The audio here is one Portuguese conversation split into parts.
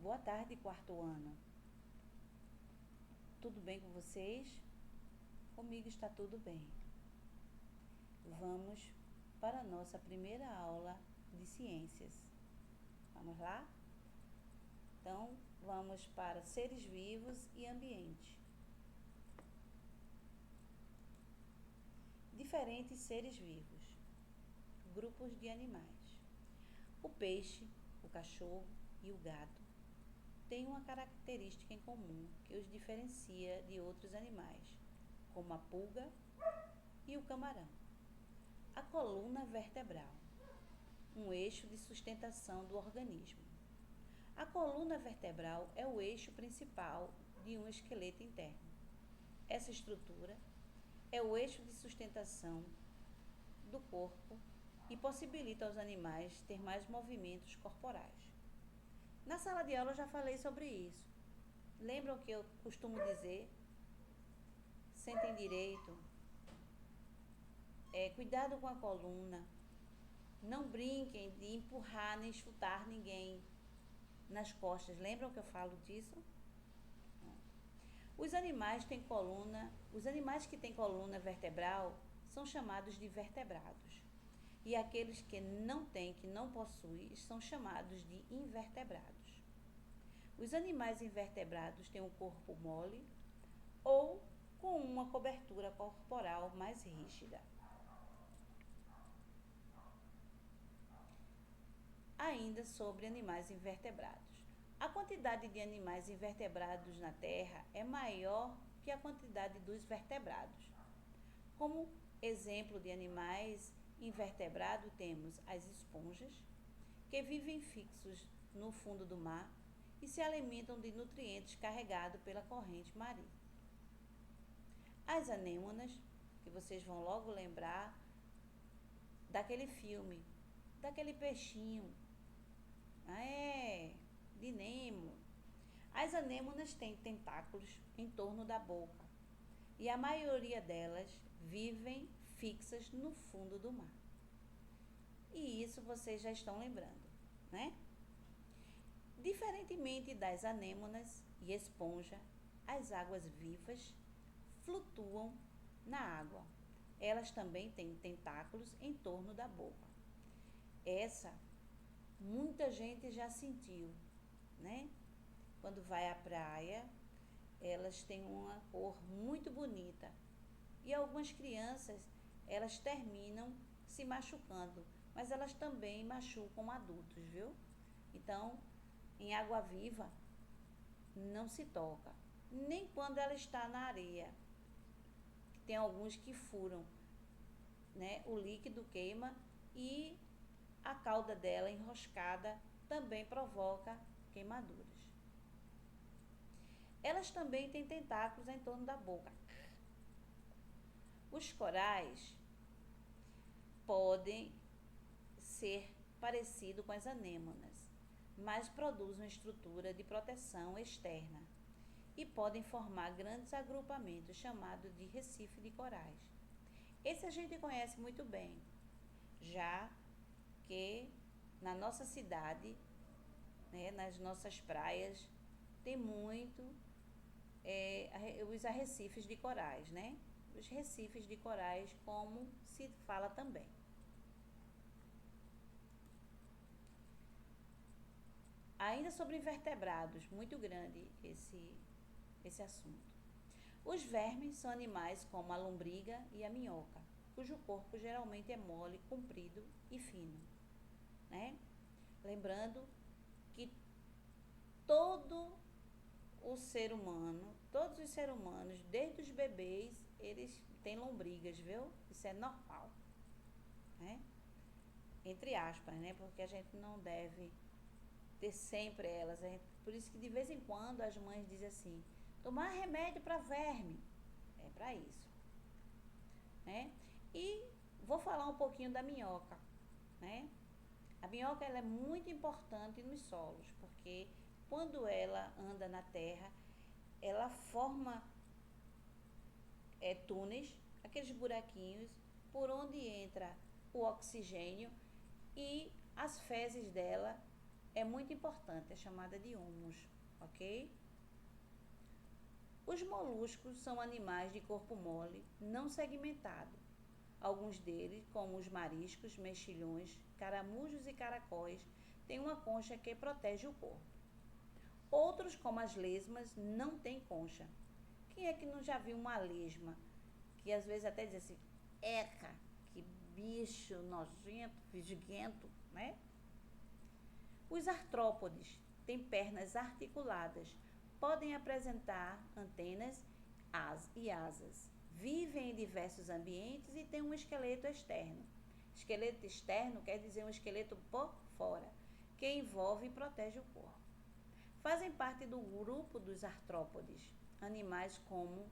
Boa tarde, quarto ano. Tudo bem com vocês? Comigo está tudo bem. Vamos para a nossa primeira aula de ciências. Vamos lá? Então, vamos para seres vivos e ambiente. Diferentes seres vivos. Grupos de animais. O peixe, o cachorro e o gato têm uma característica em comum que os diferencia de outros animais, como a pulga e o camarão. A coluna vertebral, um eixo de sustentação do organismo. A coluna vertebral é o eixo principal de um esqueleto interno. Essa estrutura é o eixo de sustentação do corpo e possibilita aos animais ter mais movimentos corporais. Na sala de aula eu já falei sobre isso. Lembram que eu costumo dizer? Sentem direito. Cuidado com a coluna. Não brinquem de empurrar nem chutar ninguém nas costas. Lembram que eu falo disso? Os animais que têm coluna vertebral são chamados de vertebrados. E aqueles que não possuem, são chamados de invertebrados. Os animais invertebrados têm um corpo mole ou com uma cobertura corporal mais rígida. Ainda sobre animais invertebrados. A quantidade de animais invertebrados na Terra é maior que a quantidade dos vertebrados. Como exemplo de animais invertebrados, temos as esponjas, que vivem fixos no fundo do mar e se alimentam de nutrientes carregados pela corrente marinha. As anêmonas, que vocês vão logo lembrar daquele filme, daquele peixinho, de Nemo. As anêmonas têm tentáculos em torno da boca e a maioria delas vivem fixas no fundo do mar. E isso vocês já estão lembrando, né? Diferentemente das anêmonas e esponja, as águas vivas flutuam na água. Elas também têm tentáculos em torno da boca. Muita gente já sentiu, né? Quando vai à praia, elas têm uma cor muito bonita. E algumas crianças, elas terminam se machucando, mas elas também machucam adultos, viu? Então, em água viva, não se toca, nem quando ela está na areia. Tem alguns que furam, né? O líquido queima e a cauda dela enroscada também provoca queimaduras. Elas também têm tentáculos em torno da boca. Os corais podem ser parecidos com as anêmonas, mas produzem uma estrutura de proteção externa e podem formar grandes agrupamentos chamados de recife de corais. Esse a gente conhece muito bem, já que na nossa cidade, né, nas nossas praias, tem muito os arrecifes de corais, né? Os recifes de corais, como se fala também. Ainda sobre invertebrados, muito grande esse assunto. Os vermes são animais como a lombriga e a minhoca, cujo corpo geralmente é mole, comprido e fino, né? Lembrando que todos os seres humanos, desde os bebês, eles têm lombrigas, viu? Isso é normal, né? Entre aspas, né? Porque a gente não deve ter sempre elas. Por isso que de vez em quando as mães dizem assim, tomar remédio para verme. É para isso, né? E vou falar um pouquinho da minhoca, né? A minhoca, ela é muito importante nos solos, porque quando ela anda na terra, ela forma túneis, aqueles buraquinhos por onde entra o oxigênio e as fezes dela é muito importante, é chamada de humus, ok? Os moluscos são animais de corpo mole, não segmentado. Alguns deles, como os mariscos, mexilhões, caramujos e caracóis, têm uma concha que protege o corpo. Outros, como as lesmas, não têm concha. Quem é que não já viu uma lesma? Que às vezes até diz assim, eca, que bicho nojento, fisguento, né? Os artrópodes têm pernas articuladas, podem apresentar antenas e asas. Vivem em diversos ambientes e têm um esqueleto externo. Esqueleto externo quer dizer um esqueleto por fora, que envolve e protege o corpo. Fazem parte do grupo dos artrópodes, animais como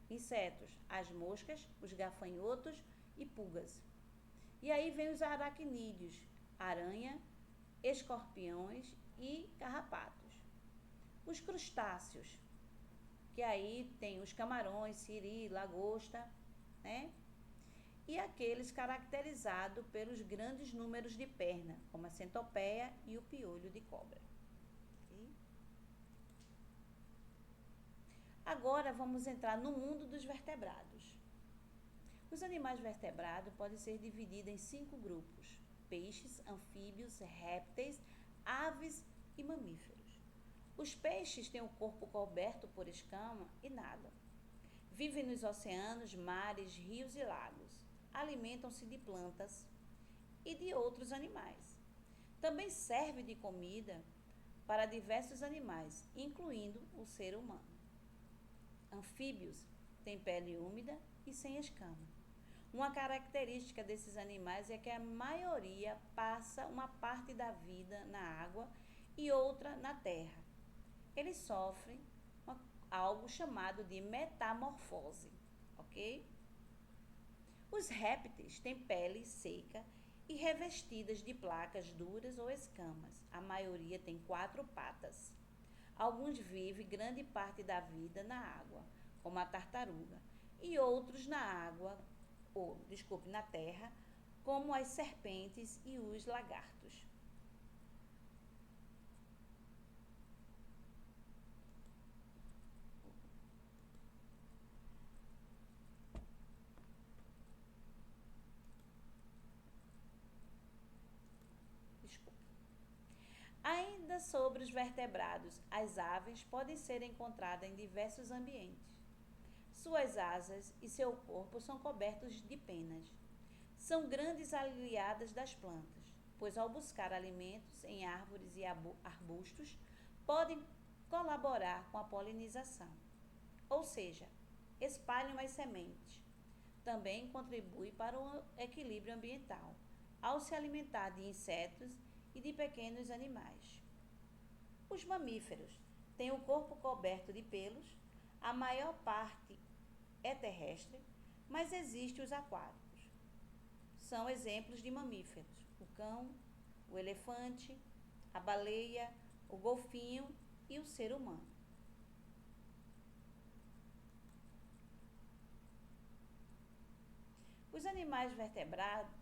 insetos, as moscas, os gafanhotos e pulgas. E aí vem os aracnídeos, aranha, escorpiões e carrapatos. Os crustáceos, que aí tem os camarões, siri, lagosta, né? E aqueles caracterizados pelos grandes números de perna, como a centopeia e o piolho de cobra. Okay? Agora vamos entrar no mundo dos vertebrados. Os animais vertebrados podem ser divididos em 5 grupos: peixes, anfíbios, répteis, aves e mamíferos. Os peixes têm o corpo coberto por escama e nadam. Vivem nos oceanos, mares, rios e lagos. Alimentam-se de plantas e de outros animais. Também serve de comida para diversos animais, incluindo o ser humano. Anfíbios têm pele úmida e sem escama. Uma característica desses animais é que a maioria passa uma parte da vida na água e outra na terra. Eles sofrem algo chamado de metamorfose, ok? Os répteis têm pele seca e revestidas de placas duras ou escamas. A maioria tem 4 patas. Alguns vivem grande parte da vida na água, como a tartaruga, e outros na terra, como as serpentes e os lagartos. Ainda sobre os vertebrados, as aves podem ser encontradas em diversos ambientes. Suas asas e seu corpo são cobertos de penas. São grandes aliadas das plantas, pois ao buscar alimentos em árvores e arbustos, podem colaborar com a polinização, ou seja, espalham as sementes. Também contribui para o equilíbrio ambiental, ao se alimentar de insetos e de pequenos animais. Os mamíferos têm o corpo coberto de pelos, a maior parte é terrestre, mas existem os aquáticos. São exemplos de mamíferos: o cão, o elefante, a baleia, o golfinho e o ser humano. Os animais vertebrados,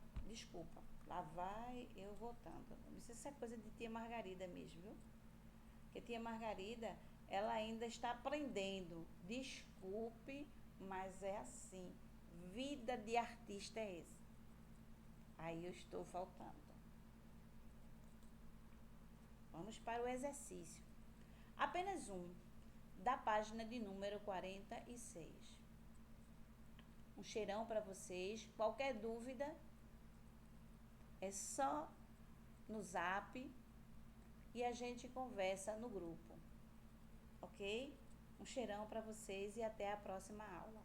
lá vai eu voltando. Isso é coisa de tia Margarida mesmo, viu? Porque tia Margarida, ela ainda está aprendendo. Desculpe, mas é assim. Vida de artista é esse. Aí eu estou faltando. Vamos para o exercício. Apenas um, da página de número 46. Um cheirão para vocês. Qualquer dúvida, é só no Zap e a gente conversa no grupo, ok? Um cheirão para vocês e até a próxima aula.